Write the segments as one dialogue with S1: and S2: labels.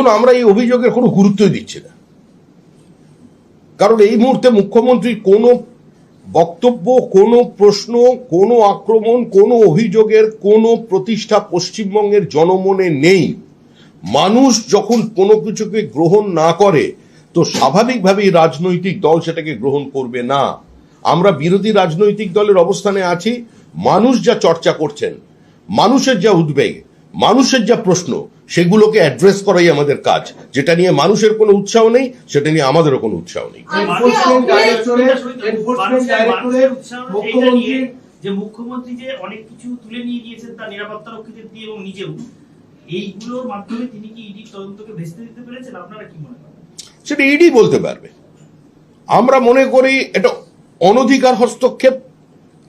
S1: দেখুন, আমরা এই অভিযোগের কোনো গুরুত্বই দিচ্ছি না, কারণ এই মুহূর্তে মুখ্যমন্ত্রী কোনো বক্তব্য, কোনো প্রশ্ন, কোনো আক্রমণ, কোনো অভিযোগের কোনো প্রতিষ্ঠা পশ্চিমবঙ্গের জনমনে নেই। মানুষ যখন কোনো কিছুকে গ্রহণ না করে তো স্বাভাবিকভাবেই রাজনৈতিক দল সেটাকে গ্রহণ করবে না। আমরা বিরোধী রাজনৈতিক দলের অবস্থানে আছি। মানুষ যা চর্চা করছেন, মানুষের যা উদ্বেগ, মানুষের যা প্রশ্ন, সেগুলোকে অ্যাড্রেস করাই আমাদের কাজ। যেটা নিয়ে মানুষের কোনো উৎসাহ নেই, সেটা নিয়ে আমাদেরও কোনো উৎসাহ নেই।
S2: মুখ্যমন্ত্রী যে অনেক কিছু তুলে নিয়ে গিয়েছেন তার নিরাপত্তা রক্ষীদের দিয়ে এবং নিজেও, এইগুলোর মাধ্যমে তিনি কি ইডি তদন্তকে ভেস্তে দিতে পেরেছেন? আপনারা কি মনে করেন?
S1: সেটা ইডি বলতে পারবে। আমরা মনে করি এটা অনধিকার হস্তক্ষেপ,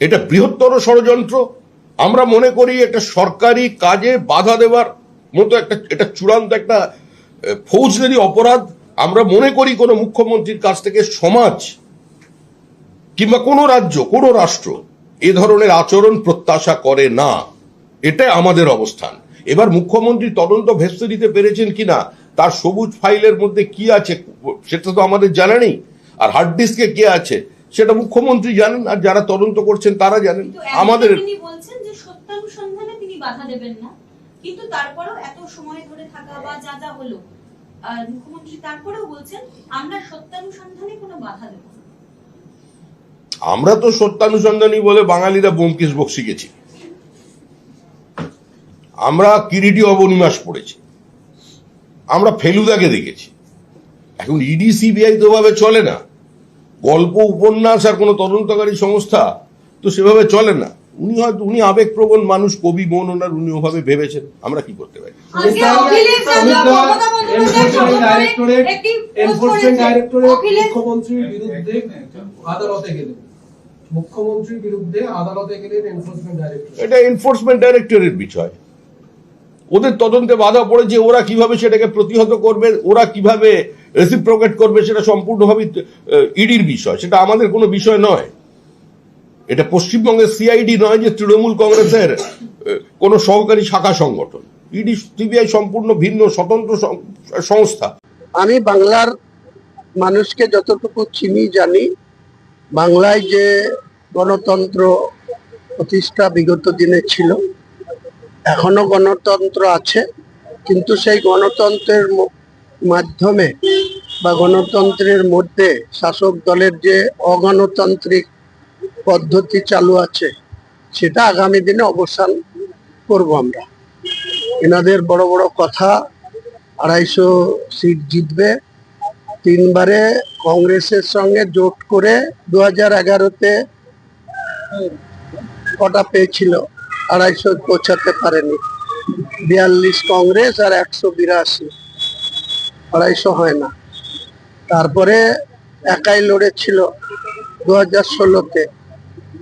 S1: এটা বৃহত্তর ষড়যন্ত্র। আমরা মনে করি এটা সরকারি কাজে বাধা দেওয়ার মতো এটা চূড়ান্ত একটা ফৌজদারি অপরাধ। আমরা মনে করি কোনো মুখ্যমন্ত্রীর কাছ থেকে সমাজ কিংবা কোনো রাজ্য, কোনো রাষ্ট্র এ ধরনের আচরণ প্রত্যাশা করে না। এটা আমাদের অবস্থান। এবার মুখ্যমন্ত্রী তদন্ত ভেস্তে দিতে পেরেছেন কিনা, তার সবুজ ফাইলের মধ্যে কি আছে সেটা তো আমাদের জানা নেই, আর হার্ড ডিস্কে কি আছে সেটা মুখ্যমন্ত্রী জানেন, আর যারা তদন্ত করছেন তারা জানেন। আমাদের
S3: তিনি বলছেন যে সত্যানুসন্ধানে তিনি বাধা দেবেন না, কিন্তু তারপরেও এত সময় ধরে থাকা বা যা যা হলো, মুখ্যমন্ত্রী তারপরেও বলছেন আমরা সত্যানুসন্ধানে কোনো বাধা দেব না।
S1: আমরা তো সত্যানুসন্ধানী বলে বাঙালিরা ব্যোমকেশ বক্সী গেছি, আমরা কিরিটি অবনিমাস পড়েছি, আমরা ফেলুদাকে দেখেছি। এখন ইডি সিবিআই তো ভাবে চলে না। গল্প, উপন্যাস আর কোনো তদন্তকারী সংস্থা তো সেভাবে চলে না। উনি আবেগপ্রবণ মানুষ, কবি মন ওনার, উনি ওভাবে ভেবেছেন। আমরা কি করতে পারি? এটা এনফোর্সমেন্ট ডাইরেক্টরের বিষয়। ওদের তদন্তে বাধা পড়েছে, ওরা কিভাবে সেটাকে প্রতিহত করবে, ওরা কিভাবে রেসিপ্রোকেট করবে, সেটা সম্পূর্ণভাবে ইডির বিষয়, সেটা আমাদের কোনো বিষয় নয়। এটা পশ্চিমবঙ্গের সিআইডি নয় যে তৃণমূল কংগ্রেসের কোনো সহকারী শাখা সংগঠন। ইডি সিবিআই সম্পূর্ণ ভিন্ন স্বতন্ত্র সংস্থা।
S4: আমি বাংলার মানুষকে যতটুকু চিনি জানি, বাংলায় যে গণতন্ত্র প্রতিষ্ঠা বিগত দিনে ছিল, এখনো গণতন্ত্র আছে, কিন্তু সেই গণতন্ত্রের মাধ্যমে বা গণতন্ত্রের মধ্যে শাসক দলের যে অগণতান্ত্রিক পদ্ধতি চালু আছে সেটা আগামী দিনে অবসান করব আমরা। এনাদের বড় বড় কথা, 250 সিট জিতবে, 3বারে কংগ্রেসের সঙ্গে জোট করে 2011-তে কটা পেয়েছিল, 250 পৌঁছাতে পারেনি। 42 কংগ্রেস আর 182, 250 হয় না। তারপরে একাই লড়েছিল 2016-তে,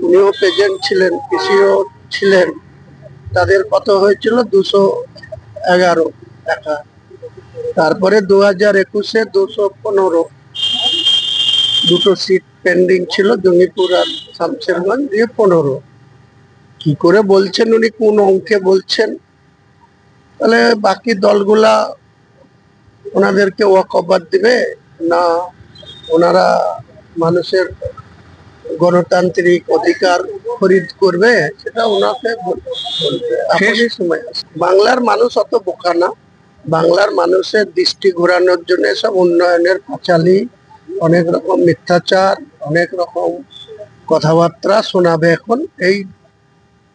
S4: উনিও প্রেজেন্ট ছিলেন, পিসিও ছিলেন, তাদের কত হয়েছিল 211 একা। তারপরে 2021-এ 215, দুটো সিট পেন্ডিং ছিল, জঙ্গিপুর আর শামশেরগঞ্জ, দিয়ে 15। কি করে বলছেন উনি, কোন অঙ্কে বলছেন? তাহলে বাকি দলগুলা ওনাদেরকে ওয়াকওভার দিবে না ওনারা মানুষের গণতান্ত্রিক অধিকার খরিদ করবে, সেটা ওনাকে বলবে। এখনই সময় আছে। বাংলার মানুষ অত বোকা না। বাংলার মানুষের দৃষ্টি ঘোরানোর জন্য সব উন্নয়নের পাঁচালী, অনেক রকম মিথ্যাচার, অনেক রকম কথাবার্তা শোনাবে। এখন এই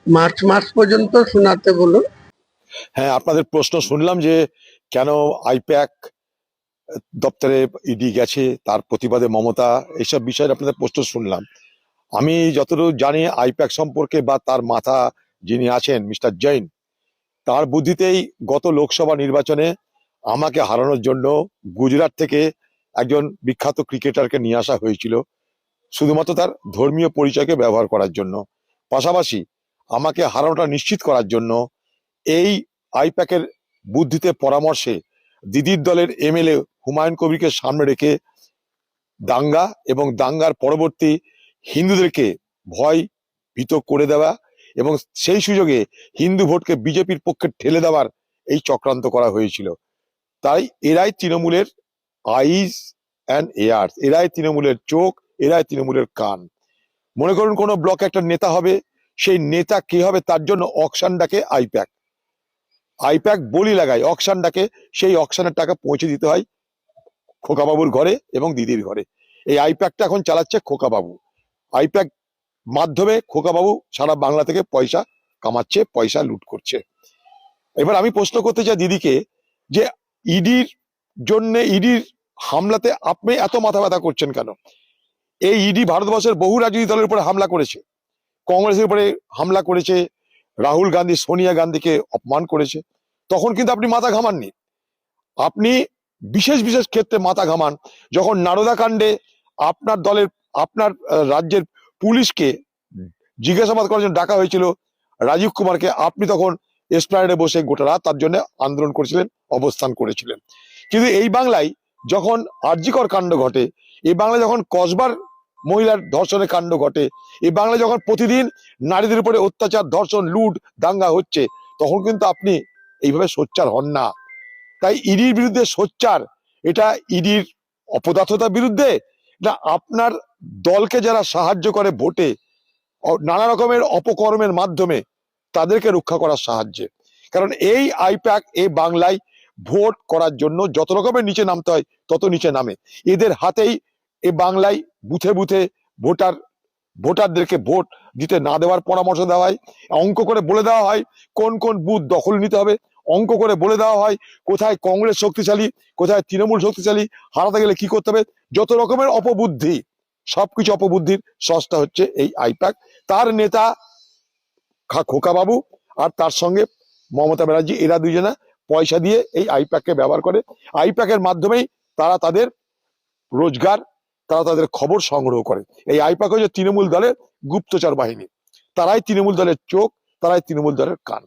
S4: মার্চ মাস পর্যন্ত শোনাতে বলুন।
S5: হ্যাঁ, আপনাদের প্রশ্ন শুনলাম যে কেন আইপ্যাক দপ্তরে ইডি গেছে, তার প্রতিবাদে মমতা, এইসব বিষয়ে আপনাদের প্রশ্ন শুনলাম। আমি যতটুকু জানি আইপ্যাক সম্পর্কে বা তার মাথা যিনি আছেন মিস্টার জৈন, তার বুদ্ধিতেই গত লোকসভা নির্বাচনে আমাকে হারানোর জন্য গুজরাট থেকে একজন বিখ্যাত ক্রিকেটারকে নিয়ে আসা হয়েছিল, শুধুমাত্র তার ধর্মীয় পরিচয়কে ব্যবহার করার জন্য। পাশাপাশি আমাকে হারানোটা নিশ্চিত করার জন্য এই আইপ্যাকের বুদ্ধিতে পরামর্শে দিদির দলের এমএলএ হুমায়ুন কবিরকে সামনে রেখে দাঙ্গা এবং দাঙ্গার পরবর্তী হিন্দুদেরকে ভয় ভীত করে দেওয়া এবং সেই সুযোগে হিন্দু ভোটকে বিজেপির পক্ষে ঠেলে দেওয়ার এই চক্রান্ত করা হয়েছিল। তাই এরাই তৃণমূলের আইজ অ্যান্ড এয়ার্স, এরাই তৃণমূলের চোখ, এরাই তৃণমূলের কান। মনে করুন কোনো ব্লকে একটা নেতা হবে, সেই নেতা কে হবে তার জন্য অকশন ডাকে আইপ্যাক। আইপ্যাক বলি লাগায়, অকশন ডাকে, সেই অকশনের টাকা পৌঁছে দিতে হয় খোকাবাবুর ঘরে এবং দিদির ঘরে। এই আইপ্যাকটা এখন চালাচ্ছে খোকাবাবু। আইপ্যাক মাধ্যমে খোকাবাবু সারা বাংলা থেকে পয়সা কামাচ্ছে, পয়সা লুট করছে। এবার আমি প্রশ্ন করতে চাই দিদিকে, যে ইডির জন্য, ইডির হামলাতে আপনি এত মাথা ব্যথা করছেন কেন? এই ইডি ভারতবর্ষের বহু রাজনৈতিক দলের উপরে হামলা করেছে, কংগ্রেসের উপরে হামলা করেছে, রাহুল গান্ধী, সোনিয়া গান্ধীকে অপমান করেছে, তখন কিন্তু আপনি মাথা ঘামাননি। আপনি বিশেষ বিশেষ ক্ষেত্রে মাথা ঘামান যখন নারদা কাণ্ডে আপনার দলের, আপনার রাজ্যের পুলিশকে জিজ্ঞাসাবাদ করার জন্য ডাকা হয়েছিল রাজীব কুমারকে, আপনি তখন এসপ্ল্যানেডে বসে গোটা রাত তার জন্য আন্দোলন করেছিলেন, অবস্থান করেছিলেন। কিন্তু এই বাংলায় যখন আরজিকর কাণ্ড ঘটে, এই বাংলায় যখন কসবার মহিলার ধর্ষণের কাণ্ড ঘটে, এই বাংলায় যখন প্রতিদিন নারীদের উপরে অত্যাচার, ধর্ষণ, লুট, দাঙ্গা হচ্ছে, তখন কিন্তু আপনি এইভাবে সোচ্চার হন না। তাই ইডির বিরুদ্ধে সোচ্চার, এটা ইডির অপদার্থতার বিরুদ্ধে, না আপনার দলকে যারা সাহায্য করে ভোটে নানা রকমের অপকর্মের মাধ্যমে তাদেরকে রক্ষা করার সাহায্যে। কারণ এই আইপ্যাক এই বাংলায় ভোট করার জন্য যত রকমের নিচে নামতে হয় তত নিচে নামে। এদের হাতেই এ বাংলায় বুথে বুথে ভোটারদেরকে ভোট দিতে না দেওয়ার পরামর্শ দেওয়া হয়, অঙ্ক করে বলে দেওয়া হয় কোন কোন বুথ দখল নিতে হবে, অঙ্ক করে বলে দেওয়া হয় কোথায় কংগ্রেস শক্তিশালী, কোথায় তৃণমূল শক্তিশালী, হারাতে গেলে কি করতে হবে, যত রকমের অপবুদ্ধি, সবকিছু অপবুদ্ধির সস্তা হচ্ছে এই আইপ্যাক। তার নেতা খোকাবাবু আর তার সঙ্গে মমতা ব্যানার্জি, এরা দুজনা পয়সা দিয়ে এই আইপ্যাককে ব্যবহার করে। আইপ্যাকের মাধ্যমেই তারা তাদের রোজগার, তারা তাদের খবর সংগ্রহ করে। এই আইপ্যাক হচ্ছে তৃণমূল দলের গুপ্তচর বাহিনী, তারাই তৃণমূল দলের চোখ, তারাই তৃণমূল দলের কান।